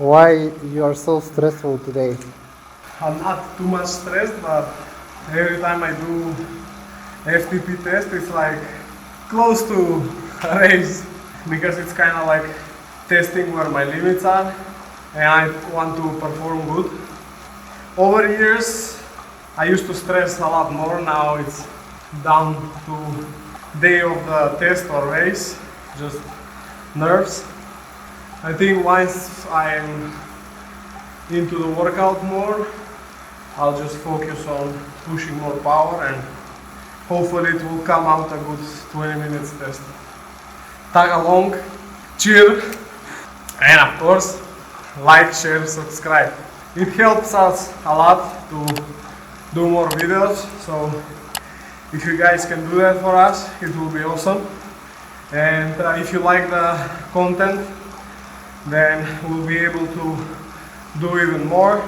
Why you are so stressful today? I'm not too much stressed, but every time I do FTP test, it's like close to a race because it's kind of like testing where my limits are and I want to perform good. Over years, I used to stress a lot more. Now it's down to day of the test or race, just nerves. I think once I'm into the workout more, I'll just focus on pushing more power and hopefully it will come out a good 20 minutes test. Tag along, cheer, and of course, like, share, subscribe. It helps us a lot to do more videos, so if you guys can do that for us, it will be awesome. And if you like the content, then we'll be able to do even more.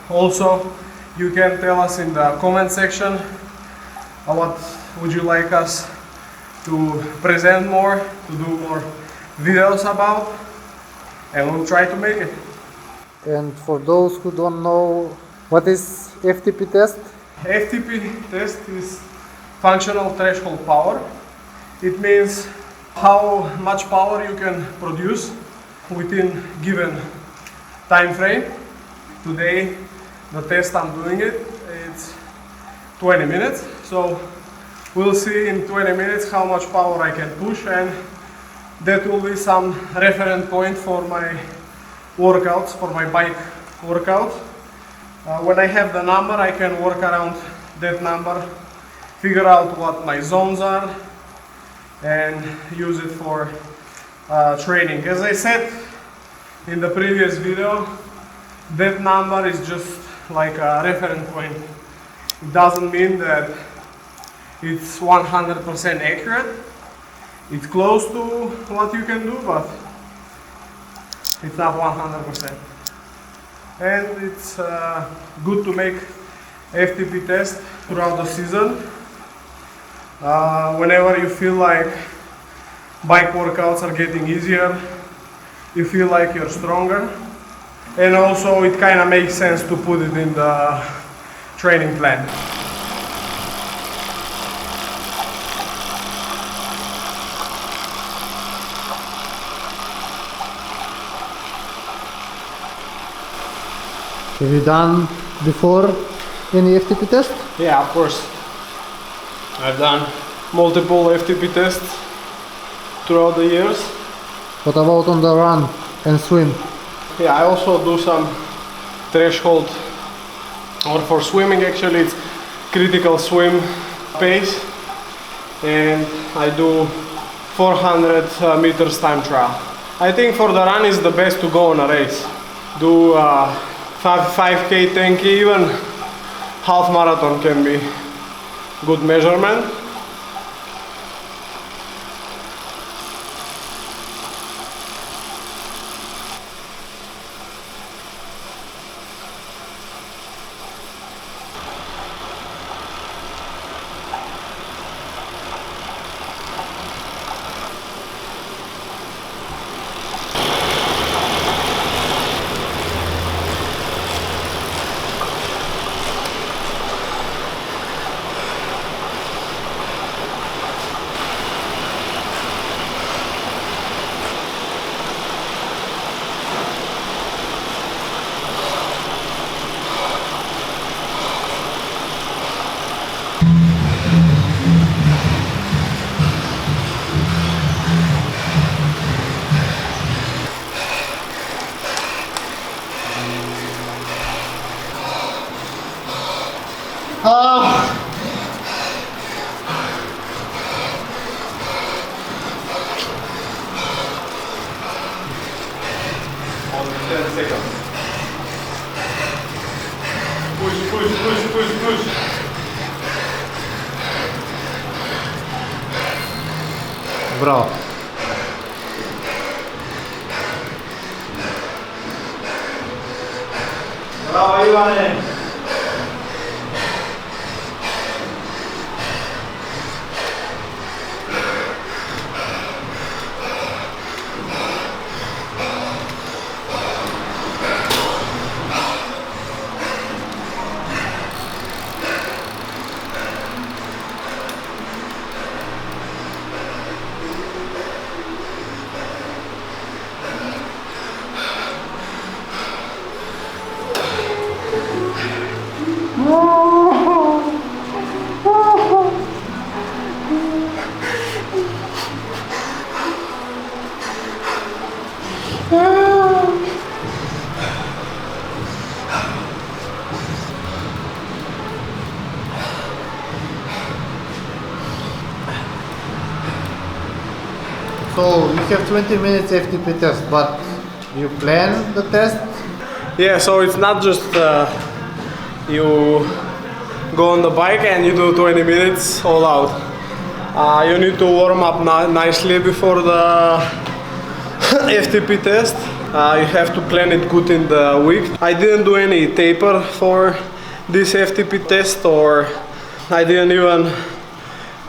Also, you can tell us in the comment section what would you like us to present more, to do more videos about, and we'll try to make it. And for those who don't know, what is FTP test? FTP test is functional threshold power. It means how much power you can produce within given time frame. Today, the test I'm doing it's 20 minutes. So we'll see in 20 minutes how much power I can push, and that will be some reference point for my workouts, for my bike workout. When I have the number, I can work around that number, figure out what my zones are, and use it for training. As I said in the previous video, that number is just like a reference point. It doesn't mean that it's 100% accurate. It's close to what you can do, but it's not 100%. And it's good to make FTP test throughout the season. Whenever you feel like bike workouts are getting easier, you feel like you're stronger, and also it kind of makes sense to put it in the training plan. Have you done before any FTP test? Yeah, of course. I've done multiple FTP tests throughout the years. What about on the run and swim? Yeah, I also do some threshold, or for swimming actually it's critical swim pace, and I do 400 meters time trial. I think for the run is the best to go on a race. Do 5K, 10K, even half marathon can be good measurement. Only 10 seconds. Push, push, push, push, push. Bravo. Bravo, Ivane. have 20 minutes FTP test, but you plan the test? Yeah, so it's not just you go on the bike and you do 20 minutes all out. You need to warm up nicely before the FTP test. You have to plan it good in the week. I didn't do any taper for this FTP test, or I didn't even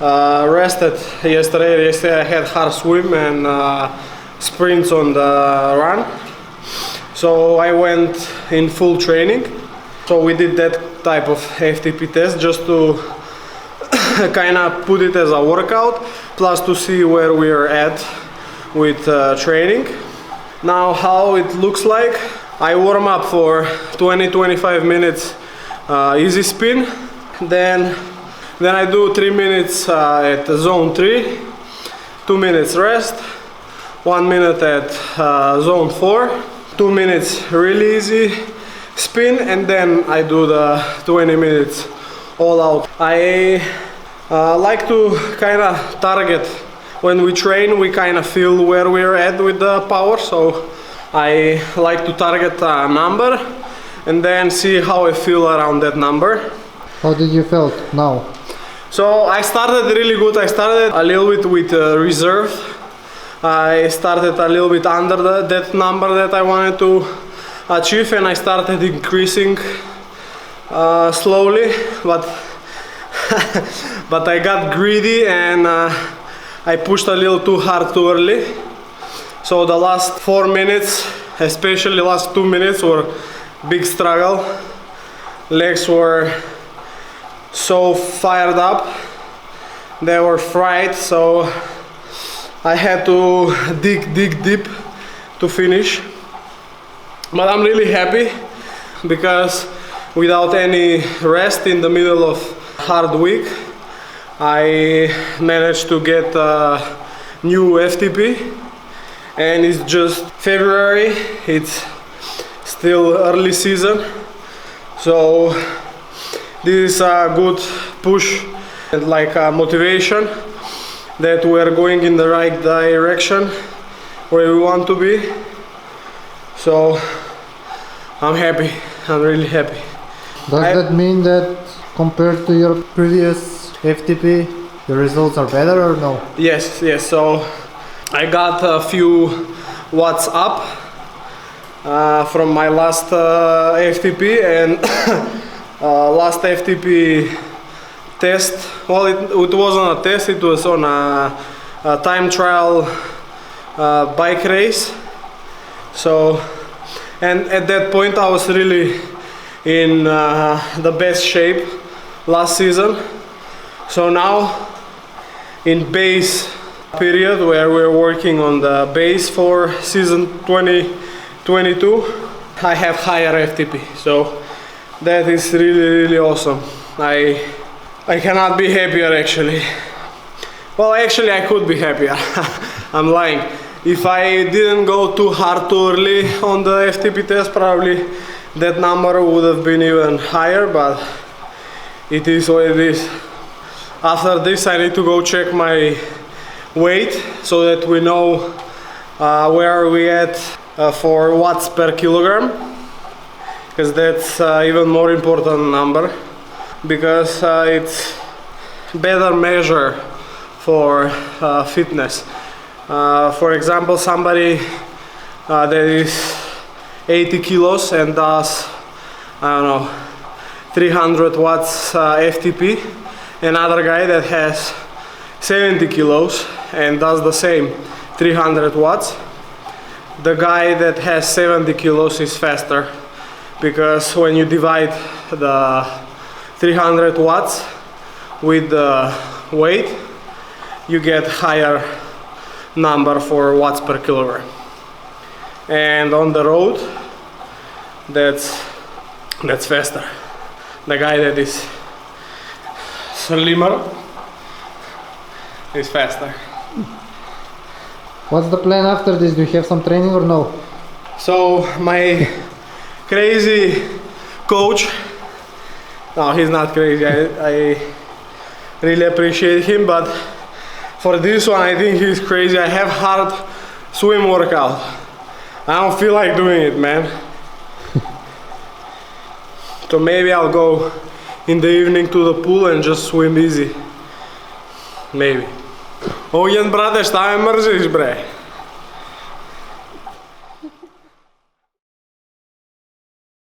rested yesterday. Yesterday I had hard swim and sprints on the run. So I went in full training. So we did that type of FTP test just to kind of put it as a workout, plus to see where we are at with training. Now how it looks like, I warm up for 20-25 minutes easy spin, then I do 3 minutes at zone 3, 2 minutes rest, 1 minute at zone 4, 2 minutes really easy spin, and then I do the 20 minutes all out. I like to kind of target. When we train, we kind of feel where we're at with the power, so I like to target a number and then see how I feel around that number. How did you feel now? So I started really good. I started a little bit with reserve. I started a little bit under that number that I wanted to achieve, and I started increasing slowly, but but I got greedy and I pushed a little too hard too early. So the last 4 minutes, especially last 2 minutes, were big struggle. Legs were so fired up, they were fried, so I had to dig deep to finish. But I'm really happy because without any rest in the middle of hard week, I managed to get a new FTP, and it's just February, it's still early season, so this is a good push and like a motivation that we're going in the right direction where we want to be. So I'm happy, I'm really happy. Does that mean that compared to your previous FTP, the results are better or no? Yes, so I got a few watts up from my last FTP, and last FTP test, well, it wasn't a test, it was on a time trial bike race. So, and at that point I was really in the best shape last season. So now in base period, where we're working on the base for season 2022, I have higher FTP, so that is really awesome. I cannot be happier actually. Well, actually I could be happier. I'm lying. If I didn't go too hard too early on the FTP test, probably that number would have been even higher, but it is what it is. After this I need to go check my weight so that we know where are we at for watts per kilogram, because that's even more important number, because it's better measure for fitness. For example, somebody that is 80 kilos and does, I don't know, 300 watts FTP, another guy that has 70 kilos and does the same 300 watts, the guy that has 70 kilos is faster, because when you divide the 300 watts with the weight, you get higher number for watts per kilogram. And on the road, that's faster. The guy that is slimmer is faster. What's the plan after this? Do you have some training or no? So my crazy coach, no, he's not crazy, I really appreciate him, but for this one I think he's crazy. I have hard swim workout. I don't feel like doing it, man. So maybe I'll go in the evening to the pool and just swim easy. Maybe. Ogen, brate, šta me mrziš, bre?